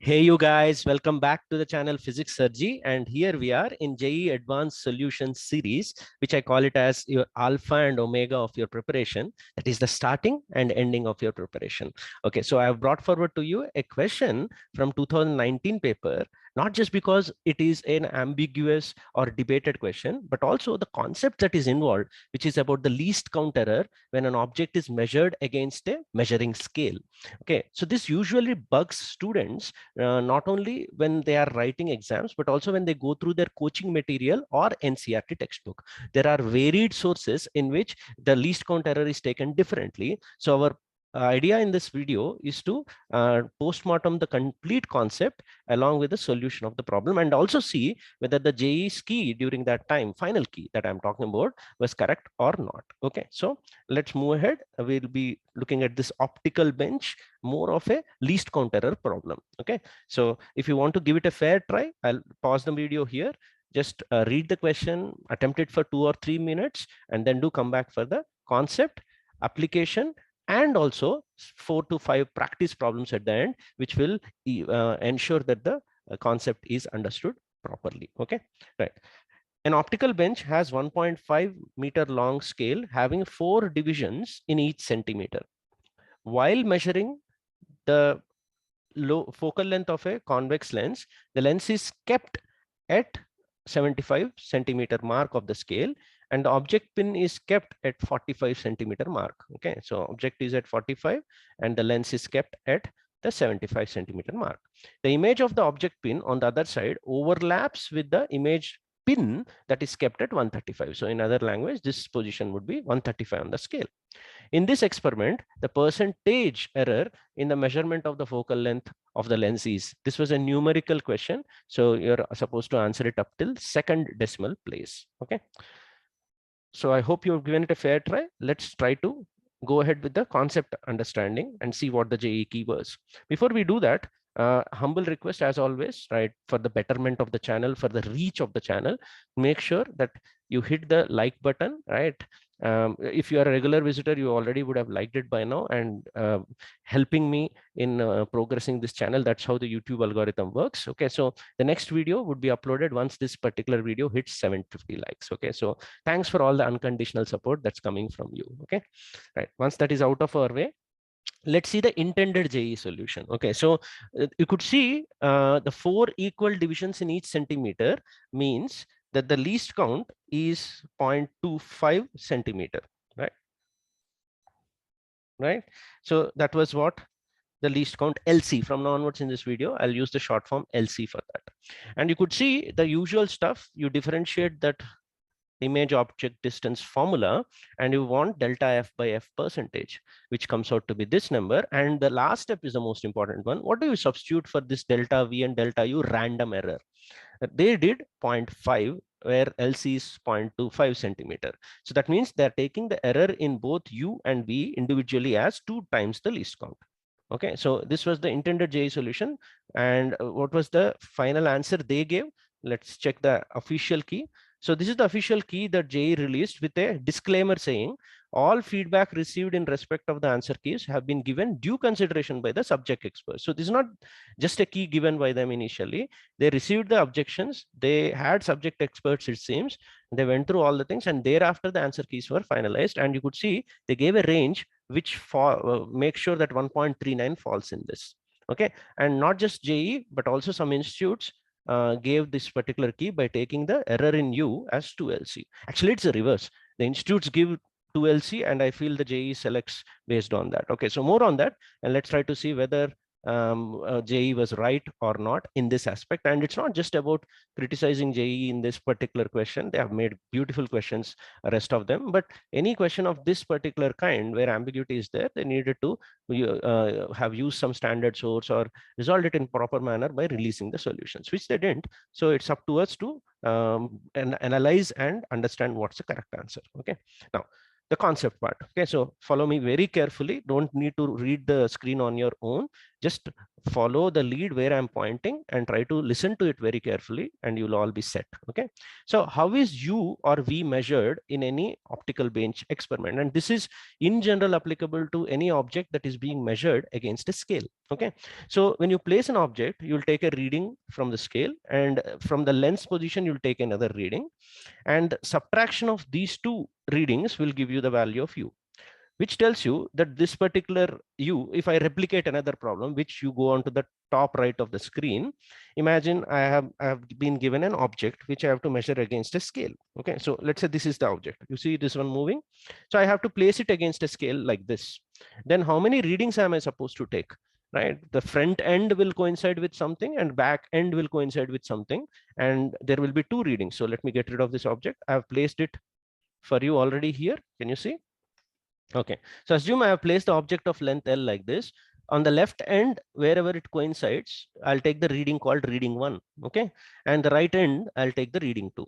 Hey you guys, welcome back to the channel Physics Surgery, and here we are in JEE Advanced Solutions series, which I call it as your alpha and omega of your preparation. That is the starting and ending of your preparation. Okay, so I have brought forward to you a question from 2019 paper, not just because it is an ambiguous or debated question, but also the concept that is involved, which is about the least count error when an object is measured against a measuring scale. Okay, so this usually bugs students not only when they are writing exams, but also when they go through their coaching material or NCERT textbook. There are varied sources in which the least count error is taken differently. So our idea in this video is to postmortem the complete concept along with the solution of the problem, and also see whether the JEE's key during that time, final key that I'm talking about, was correct or not. Okay, so let's move ahead. We'll be looking at this optical bench, more of a least count error problem. Okay, so if you want to give it a fair try, I'll pause the video here. Just read the question, attempt it for 2 or 3 minutes, and then do come back for the concept, application, and also 4 to 5 practice problems at the end, which will ensure that the concept is understood properly. Okay, right. An optical bench has 1.5-meter long scale having 4 divisions in each centimeter. While measuring the low focal length of a convex lens, the lens is kept at 75 centimeter mark of the scale, and the object pin is kept at 45 centimeter mark. Okay, so object is at 45 and the lens is kept at the 75 centimeter mark. The image of the object pin on the other side overlaps with the image pin that is kept at 135. So in other language, this position would be 135 on the scale. In this experiment, the percentage error in the measurement of the focal length of the lens is, this was a numerical question, so you're supposed to answer it up till second decimal place. Okay, so I hope you've given it a fair try. Let's try to go ahead with the concept understanding and see what the JEE key was. Before we do that, humble request as always, right, for the betterment of the channel, for the reach of the channel, make sure that you hit the like button, right? If you are a regular visitor, you already would have liked it by now, and helping me in progressing this channel. That's how the YouTube algorithm works. Okay, so the next video would be uploaded once this particular video hits 750 likes. Okay, so thanks for all the unconditional support that's coming from you. Okay, right. Once that is out of our way, let's see the intended JEE solution. Okay, so you could see the 4 equal divisions in each centimeter means that the least count is 0.25 centimeter, right? So that was what the least count, LC. From now onwards in this video, I'll use the short form LC for that. And you could see the usual stuff. You differentiate that image object distance formula, and you want delta F by F percentage, which comes out to be this number. And the last step is the most important one. What do you substitute for this delta V and delta U? Random error. They did 0.5, where LC is 0.25 centimeter. So that means they're taking the error in both U and V individually as 2 times the least count. Okay, so this was the intended JEE solution. And what was the final answer they gave? Let's check the official key. So this is the official key that JEE released with a disclaimer saying all feedback received in respect of the answer keys have been given due consideration by the subject experts. So this is not just a key given by them initially. They received the objections. They had subject experts, it seems. They went through all the things, and thereafter the answer keys were finalized. And you could see they gave a range which make sure that 1.39 falls in this. Okay, and not just JEE, but also some institutes gave this particular key by taking the error in U as 2LC. Actually, it's a reverse. The institutes give 2LC, and I feel the JEE selects based on that. Okay, so more on that, and let's try to see whether JEE was right or not in this aspect. And it's not just about criticizing JEE in this particular question. They have made beautiful questions, rest of them, but any question of this particular kind where ambiguity is there, they needed to have used some standard source or resolved it in proper manner by releasing the solutions, which they didn't. So it's up to us to analyze and understand what's the correct answer. Okay, now the concept part. Okay, so follow me very carefully. Don't need to read the screen on your own. Just follow the lead where I'm pointing and try to listen to it very carefully, and you'll all be set. Okay. So how is U or V measured in any optical bench experiment? And this is in general applicable to any object that is being measured against a scale. Okay. So when you place an object, you'll take a reading from the scale, and from the lens position, you'll take another reading, and subtraction of these two readings will give you the value of U, which tells you that this particular U, if I replicate another problem, which you go on to the top right of the screen, imagine I have been given an object which I have to measure against a scale. Okay, so let's say this is the object. You see this one moving. So I have to place it against a scale like this. Then how many readings am I supposed to take? Right, the front end will coincide with something and back end will coincide with something, and there will be two readings. So let me get rid of this object. I have placed it for you already here. Can you see? Okay, so assume I have placed the object of length L like this. On the left end, wherever it coincides, I'll take the reading called reading 1. Okay, and the right end, I'll take the reading 2.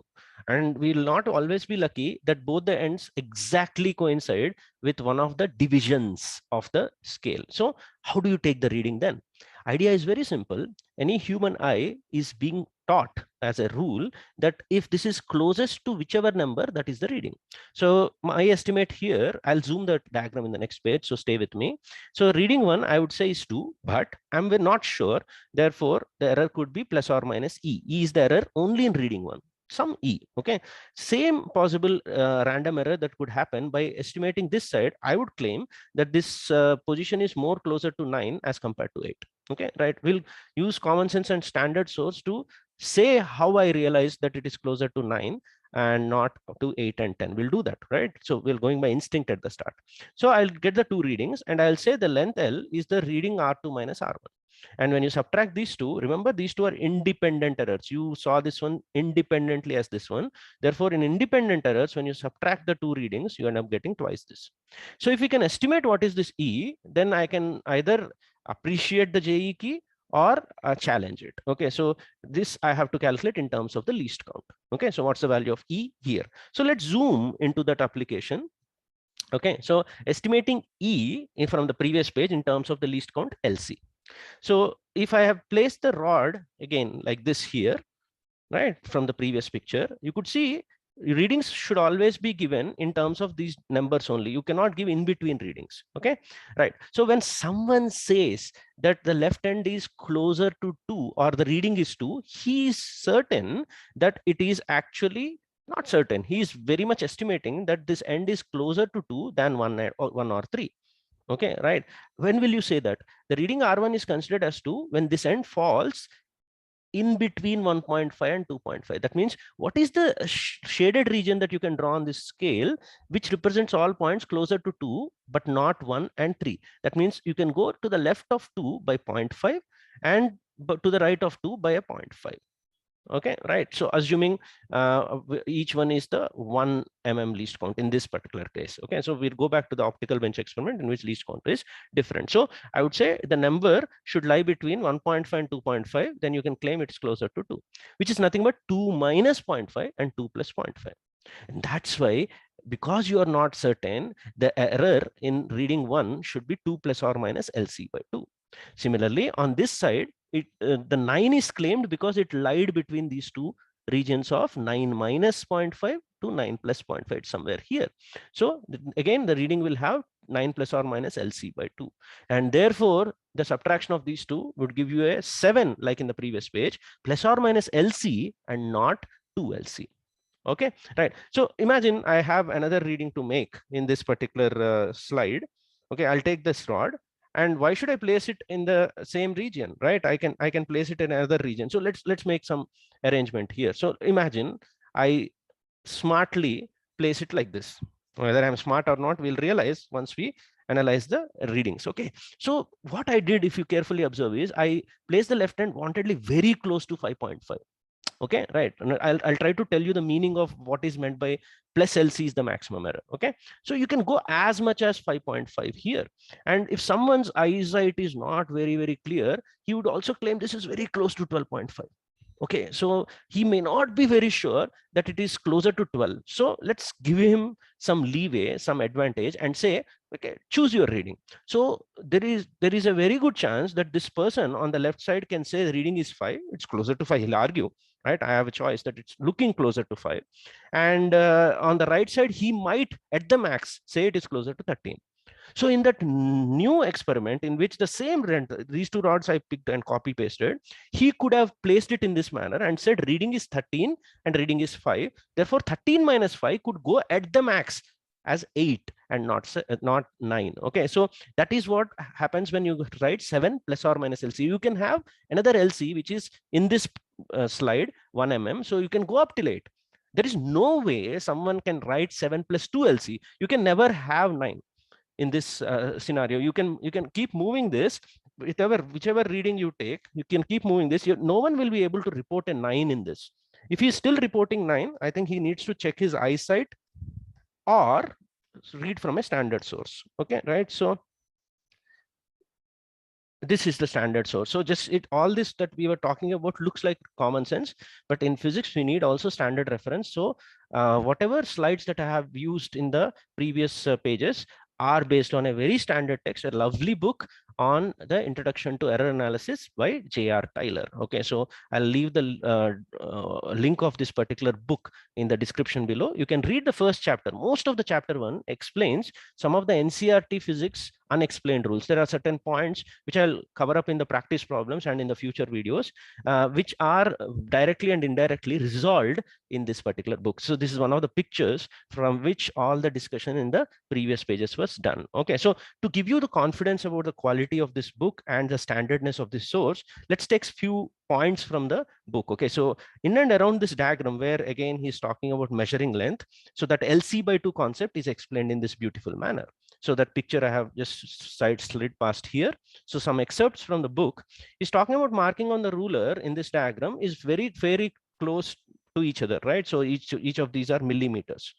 And we'll not always be lucky that both the ends exactly coincide with one of the divisions of the scale. So how do you take the reading then? Idea is very simple. Any human eye is being taught as a rule that if this is closest to whichever number, that is the reading. So my estimate here, I'll zoom the diagram in the next page, so stay with me. So reading 1, I would say is 2, but I'm not sure. Therefore, the error could be plus or minus E. E is the error only in reading 1. Some E. Okay, same possible random error that could happen by estimating this side. I would claim that this position is more closer to 9 as compared to 8. Okay, right, we'll use common sense and standard source to say how I realized that it is closer to 9 and not to 8 and 10. We'll do that, right? So we're going by instinct at the start. So I'll get the two readings and I'll say the length L is the reading R2 minus R1. And when you subtract these two, remember these two are independent errors. You saw this one independently as this one. Therefore, in independent errors, when you subtract the two readings, you end up getting twice this. So if we can estimate what is this E, then I can either appreciate the JE key or challenge it. Okay, so this I have to calculate in terms of the least count. Okay, so what's the value of E here? So let's zoom into that application. Okay, so estimating E from the previous page in terms of the least count LC. So if I have placed the rod again like this here, right, from the previous picture, you could see readings should always be given in terms of these numbers only. You cannot give in between readings. Okay, right. So when someone says that the left end is closer to 2 or the reading is 2, he is certain that it is actually not certain. He is very much estimating that this end is closer to 2 than 1 or 3. Okay, right. When will you say that? The reading R1 is considered as 2 when this end falls in between 1.5 and 2.5. That means what is the shaded region that you can draw on this scale, which represents all points closer to 2, but not 1 and 3. That means you can go to the left of 2 by 0.5 and to the right of 2 by a 0.5. Okay, right. So assuming each one is the 1 mm least count in this particular case. Okay, so we'll go back to the optical bench experiment in which least count is different. So I would say the number should lie between 1.5 and 2.5. Then you can claim it's closer to 2, which is nothing but 2 minus 0.5 and 2 plus 0.5. And that's why, because you are not certain, the error in reading 1 should be 2 plus or minus LC by 2. Similarly, on this side, the 9 is claimed because it lied between these two regions of 9 minus 0.5 to 9 plus 0.5, somewhere here. So again, the reading will have 9 plus or minus LC by 2. And therefore, the subtraction of these two would give you a 7, like in the previous page, plus or minus LC and not 2LC. Okay, right. So imagine I have another reading to make in this particular slide. Okay, I'll take this rod. And why should I place it in the same region, right? I can place it in another region. So let's make some arrangement here. So imagine I smartly place it like this. Whether I'm smart or not, we'll realize once we analyze the readings. Okay, so what I did, if you carefully observe, is I placed the left hand wantedly very close to 5.5. Okay, right. And I'll try to tell you the meaning of what is meant by plus LC is the maximum error. Okay, so you can go as much as 5.5 here. And if someone's eyesight is not very clear, he would also claim this is very close to 12.5. Okay, so he may not be very sure that it is closer to 12. So let's give him some leeway, some advantage, and say Okay, choose your reading. So there is a very good chance that this person on the left side can say the reading is 5. It's closer to 5. He'll argue, right? I have a choice that it's looking closer to 5. And on the right side, he might at the max say it is closer to 13. So in that new experiment in which the same rent, these two rods I picked and copy pasted, he could have placed it in this manner and said reading is 13 and reading is 5. Therefore, 13 minus 5 could go at the max as 8 and not 9. Okay, so that is what happens when you write 7 plus or minus LC. You can have another LC which is in this slide 1 mm, so you can go up till 8. There is no way someone can write 7 plus 2 LC. You can never have 9 in this scenario. You can keep moving this, whichever reading you take, you can keep moving this. No one will be able to report a 9 in this. If he's still reporting 9, I think he needs to check his eyesight or read from a standard source. Okay, right? So this is the standard source. So just all this that we were talking about looks like common sense, but in physics we need also standard reference. So whatever slides that I have used in the previous pages are based on a very standard text, a lovely book on the Introduction to Error Analysis by J.R. Tyler. Okay, so I'll leave the link of this particular book in the description below. You can read the first chapter. Most of the chapter 1 explains some of the NCERT physics unexplained rules. There are certain points which I'll cover up in the practice problems and in the future videos, which are directly and indirectly resolved in this particular book. So this is one of the pictures from which all the discussion in the previous pages was done. Okay, so to give you the confidence about the quality of this book and the standardness of this source, let's take a few points from the book. Okay, so in and around this diagram where again he's talking about measuring length, so that LC by 2 concept is explained in this beautiful manner. So that picture I have just side slid past here. So some excerpts from the book is talking about marking on the ruler in this diagram is very close to each other, right? So each of these are millimeters.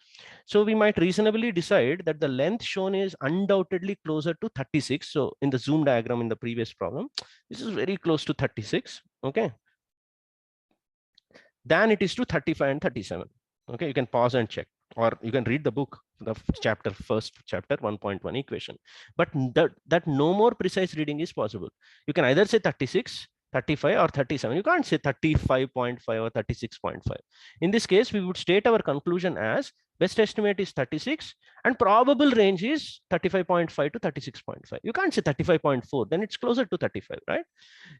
So we might reasonably decide that the length shown is undoubtedly closer to 36. So in the zoom diagram in the previous problem, this is very close to 36. Okay, than it is to 35 and 37. Okay, you can pause and check, or you can read the book, the first chapter 1.1 equation. But that no more precise reading is possible. You can either say 36, 35 or 37. You can't say 35.5 or 36.5. In this case, we would state our conclusion as best estimate is 36 and probable range is 35.5 to 36.5. You can't say 35.4, then it's closer to 35, right?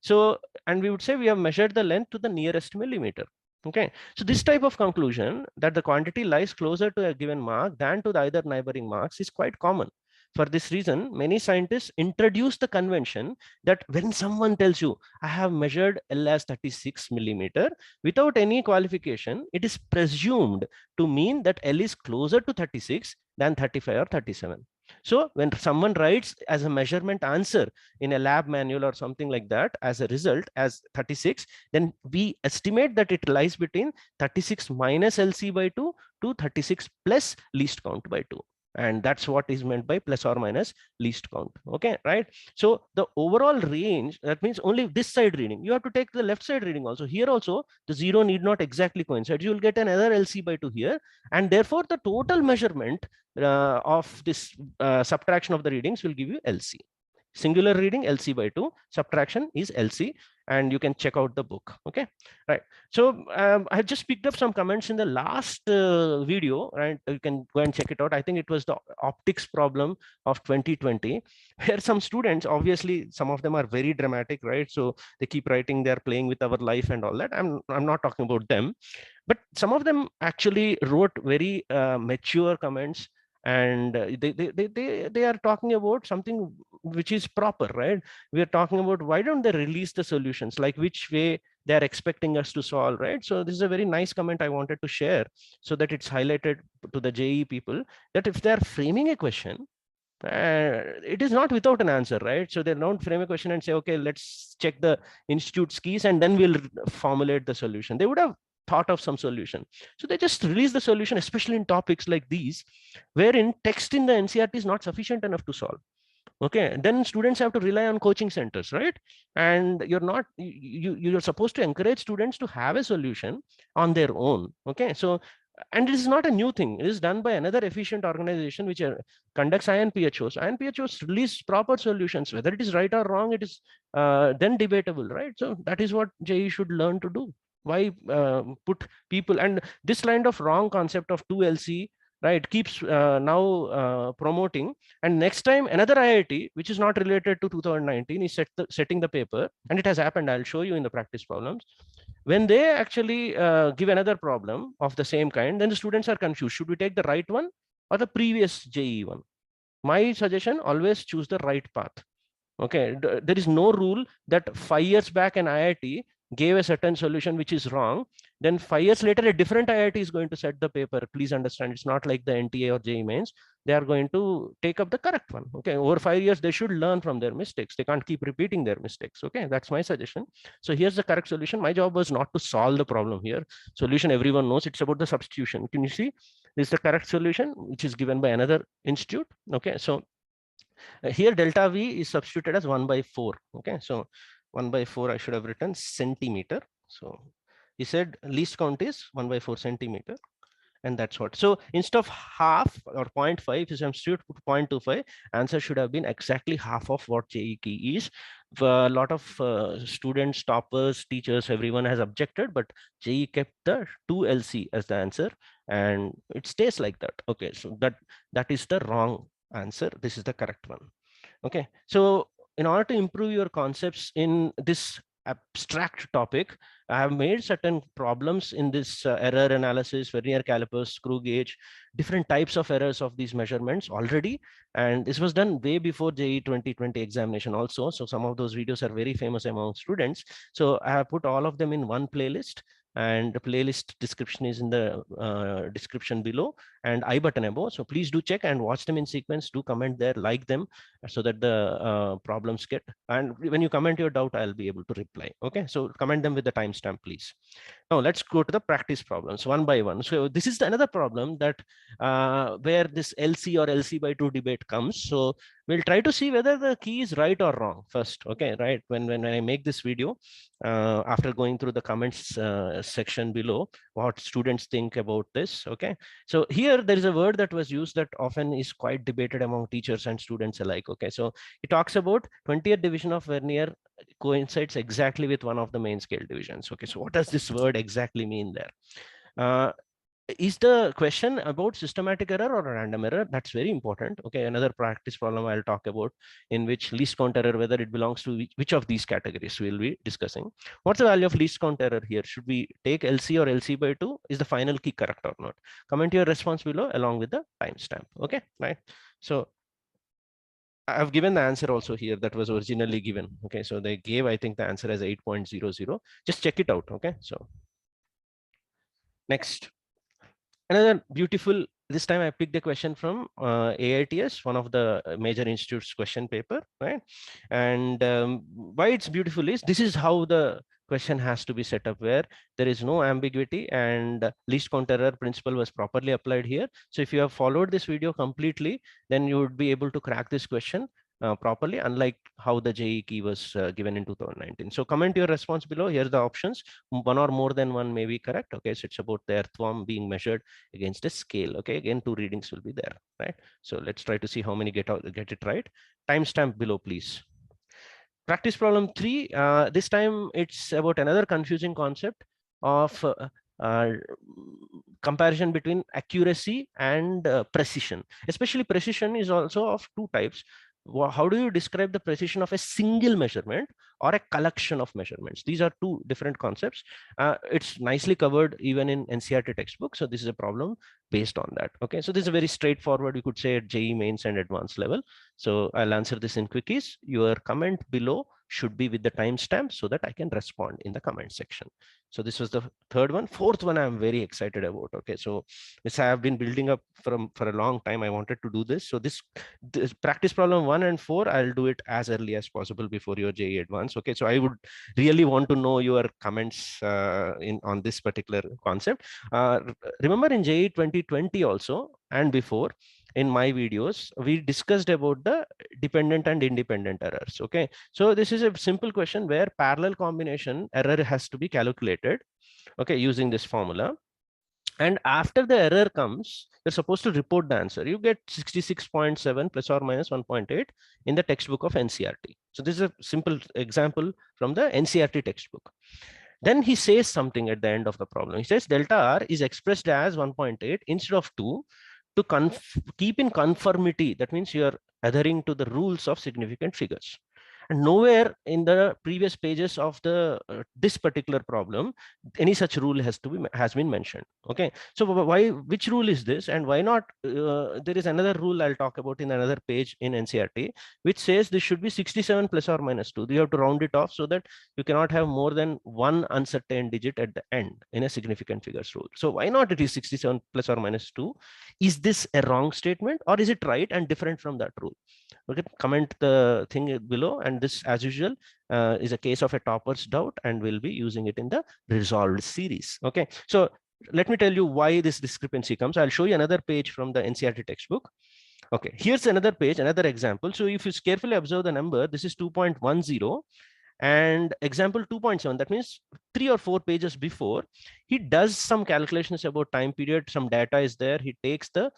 So, and we would say we have measured the length to the nearest millimeter. Okay, so this type of conclusion that the quantity lies closer to a given mark than to the other neighboring marks is quite common. For this reason, many scientists introduce the convention that when someone tells you, I have measured L as 36 millimeter, without any qualification, it is presumed to mean that L is closer to 36 than 35 or 37. So when someone writes as a measurement answer in a lab manual or something like that as a result as 36, then we estimate that it lies between 36 minus LC by 2 to 36 plus least count by 2. And that's what is meant by plus or minus least count. Okay, right? So the overall range, that means only this side reading. You have to take the left side reading also. Here also, the 0 need not exactly coincide. You will get another LC by 2 here. And therefore, the total measurement of this subtraction of the readings will give you LC. Singular reading LC by 2, subtraction is LC, and you can check out the book. Okay, right? So I just picked up some comments in the last video, right? You can go and check it out. I think it was the optics problem of 2020, where some students, obviously some of them are very dramatic, right? So they keep writing they're playing with our life and all that. I'm not talking about them, but some of them actually wrote very mature comments, and they are talking about something which is proper, right? We are talking about why don't they release the solutions, like which way they are expecting us to solve, right? So this is a very nice comment I wanted to share so that it's highlighted to the JEE people that if they are framing a question, it is not without an answer, right? So they don't frame a question and say, okay, let's check the institute's keys and then we'll formulate the solution. They would have thought of some solution. So they just release the solution, especially in topics like these, wherein text in the NCERT is not sufficient enough to solve. Okay, then students have to rely on coaching centers, right? And you're supposed to encourage students to have a solution on their own. Okay, so And it is not a new thing. It is done by another efficient organization which conducts INPHOs. INPHOs release proper solutions. Whether it is right or wrong, it is then debatable, right? So that is what JE should learn to do. Why put people, and this kind of wrong concept of 2LC, right, keeps now promoting, and next time another IIT which is not related to 2019 is setting the paper, and it has happened. I'll show you in the practice problems. When they actually give another problem of the same kind, then the students are confused. Should we take the right one or the previous JE one? My suggestion, always choose the right path. Okay, there is no rule that 5 years back an IIT gave a certain solution which is wrong, then 5 years later a different IIT is going to set the paper. Please understand, it's not like the NTA or JEE mains. They are going to take up the correct one. Okay, over 5 years they should learn from their mistakes. They can't keep repeating their mistakes. Okay, that's my suggestion. So here's the correct solution. My job was not to solve the problem here. Solution everyone knows, it's about the substitution. Can you see? This is the correct solution which is given by another institute. Okay, so here delta V is substituted as 1/4. Okay, so 1/4 I should have written centimeter. So he said least count is 1/4 centimeter, and that's what. So instead of half or 0.5, if you substitute 0.25, answer should have been exactly half of what JE key is. A lot of students, toppers, teachers, everyone has objected, but JE kept the 2LC as the answer, and it stays like that. Okay, so that is the wrong answer. This is the correct one. Okay, so in order to improve your concepts in this abstract topic, I have made certain problems in this error analysis, vernier calipers, screw gauge, different types of errors of these measurements already. And this was done way before JE 2020 examination also. So some of those videos are very famous among students. So I have put all of them in one playlist, and the playlist description is in the description below and I button above. So please do check and watch them in sequence. Do comment there, like them, so that the problems get, and when you comment your doubt, I'll be able to reply. Okay, so comment them with the timestamp, please. Now let's go to the practice problems one by one. So this is another problem that where this LC or LC/2 debate comes. So we'll try to see whether the key is right or wrong first. Okay, right, when I make this video, after going through the comments section below, what students think about this. Okay, so here there is a word that was used that often is quite debated among teachers and students alike. Okay, so it talks about 20th division of vernier coincides exactly with one of the main scale divisions. Okay, so what does this word exactly mean there? Is the question about systematic error or random error? That's very important. Okay, another practice problem I'll talk about, in which least count error, whether it belongs to which of these categories we'll be discussing. What's the value of least count error here? Should we take LC or LC/2? Is the final key correct or not? Comment your response below along with the timestamp. Okay, right. So I've given the answer also here that was originally given. Okay, so they gave, I think, the answer as 8.00. Just check it out. Okay, so next. Another beautiful, this time I picked a question from AITS, one of the major institutes question paper, right? And why it's beautiful is this is how the question has to be set up, where there is no ambiguity and least count error principle was properly applied here. So if you have followed this video completely, then you would be able to crack this question properly, unlike how the JE key was given in 2019. So comment your response below. Here are the options. One or more than one may be correct. Okay, so it's about the earthworm being measured against a scale. Okay, again, 2 readings will be there, right? So let's try to see how many get it right. Timestamp below, please. Practice problem 3. This time it's about another confusing concept of comparison between accuracy and precision. Especially precision is also of 2 types. How do you describe the precision of a single measurement or a collection of measurements? These are 2 different concepts. It's nicely covered even in NCERT textbook. So this is a problem based on that. Okay, so this is a very straightforward, you could say, at JE mains and advanced level. So I'll answer this in quickies. Your comment below should be with the timestamp so that I can respond in the comment section. So this was the 3rd one. 4th one I'm very excited about. Okay, so this I have been building up for a long time. I wanted to do this. So this practice problem 1 and 4, I'll do it as early as possible before your JE advance. Okay, so I would really want to know your comments on this particular concept. Remember in JE 2020 also and before, in my videos, we discussed about the dependent and independent errors. Okay, so this is a simple question where parallel combination error has to be calculated, okay, using this formula. And after the error comes, you're supposed to report the answer. You get 66.7 plus or minus 1.8 in the textbook of NCERT. So this is a simple example from the NCERT textbook. Then he says something at the end of the problem. He says delta R is expressed as 1.8 instead of 2 to keep in conformity. That means you're adhering to the rules of significant figures. And nowhere in the previous pages of the this particular problem any such rule has been mentioned. Okay, so why, which rule is this, and why not there is another rule I'll talk about in another page in NCERT, which says this should be 67 plus or minus 2. You have to round it off so that you cannot have more than one uncertain digit at the end in a significant figures rule. So why not it is 67 plus or minus 2? Is this a wrong statement, or is it right and different from that rule? Okay, comment the thing below, and this as usual is a case of a topper's doubt, and we'll be using it in the resolved series. Okay, so let me tell you why this discrepancy comes. I'll show you another page from the NCERT textbook. Okay, here's another page, another example. So if you carefully observe the number, this is 2.10 and example 2.7, that means 3 or 4 pages before, he does some calculations about time period. Some data is there. He takes the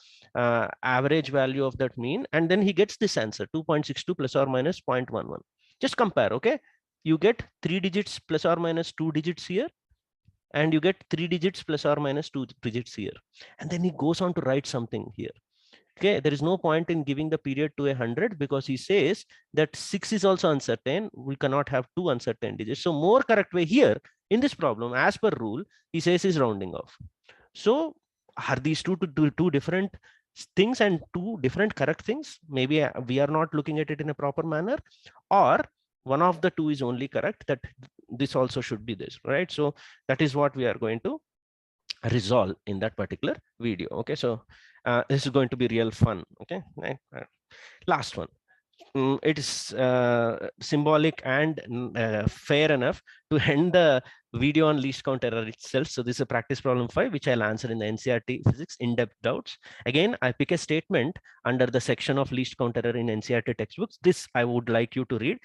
average value of that mean, and then he gets this answer 2.62 plus or minus 0.11. Just compare. Okay, you get 3 digits plus or minus 2 digits here, and you get 3 digits plus or minus 2 digits here, and then he goes on to write something here. Okay, there is no point in giving the period to 100 because he says that 6 is also uncertain. We cannot have 2 uncertain digits. So more correct way here in this problem, as per rule, he says is rounding off. So are these two different things and 2 different correct things? Maybe we are not looking at it in a proper manner, or one of the 2 is only correct, that this also should be this, right? So that is what we are going to resolve in that particular video. Okay, so this is going to be real fun. Okay, last one. It is symbolic and fair enough to end the video on least count error itself. So this is a practice problem 5, which I'll answer in the NCERT physics in-depth doubts. Again, I pick a statement under the section of least count error in NCERT textbooks. This I would like you to read.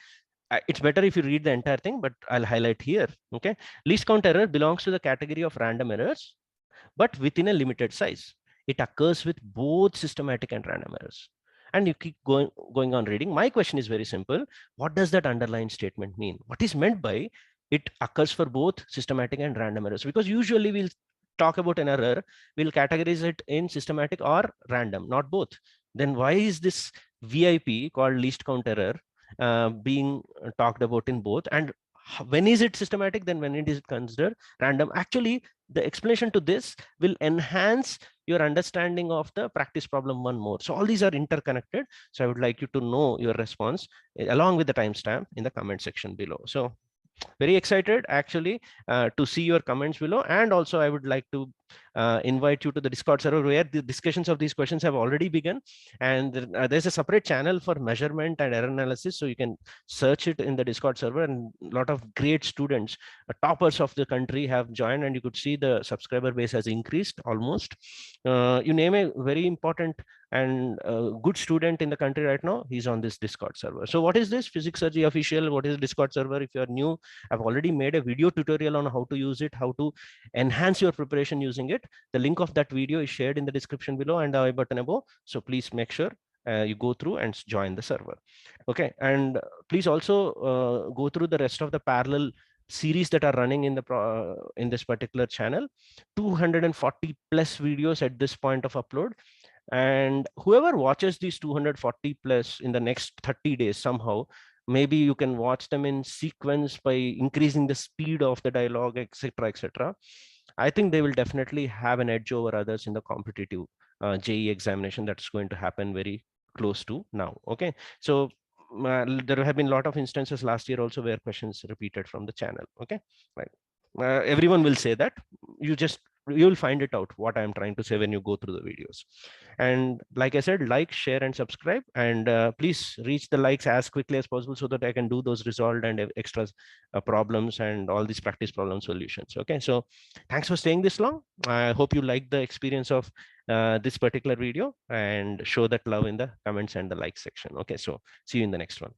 It's better if you read the entire thing, but I'll highlight here. Okay, least count error belongs to the category of random errors, but within a limited size. It occurs with both systematic and random errors. And you keep going on reading. My question is very simple. What does that underlying statement mean? What is meant by it occurs for both systematic and random errors? Because usually we'll talk about an error, we'll categorize it in systematic or random, not both. Then why is this VIP called least count error being talked about in both? And when is it systematic, then when it is considered random? Actually, the explanation to this will enhance your understanding of the practice problem 1 more. So all these are interconnected. So I would like you to know your response along with the timestamp in the comment section below. So very excited actually to see your comments below. And also I would like to invite you to the Discord server where the discussions of these questions have already begun. And there's a separate channel for measurement and error analysis. So you can search it in the Discord server, and a lot of great students, toppers of the country have joined, and you could see the subscriber base has increased almost. You name a very important and good student in the country right now, he's on this Discord server. So what is this Physics Surgery official? What is the Discord server? If you're new, I've already made a video tutorial on how to use it, how to enhance your preparation using it. The link of that video is shared in the description below and the I button above. So please make sure you go through and join the server. Okay, and please also go through the rest of the parallel series that are running in the in this particular channel. 240 plus videos at this point of upload. And whoever watches these 240 plus in the next 30 days somehow, maybe you can watch them in sequence by increasing the speed of the dialogue, etc., etc. I think they will definitely have an edge over others in the competitive JEE examination that's going to happen very close to now. Okay, so there have been a lot of instances last year also where questions repeated from the channel. Okay, right. Everyone will say that. You'll find it out what I'm trying to say when you go through the videos. And like I said, like, share, and subscribe. And please reach the likes as quickly as possible so that I can do those resolved and extra problems and all these practice problem solutions. Okay, so thanks for staying this long. I hope you liked the experience of this particular video, and show that love in the comments and the like section. Okay, so see you in the next one.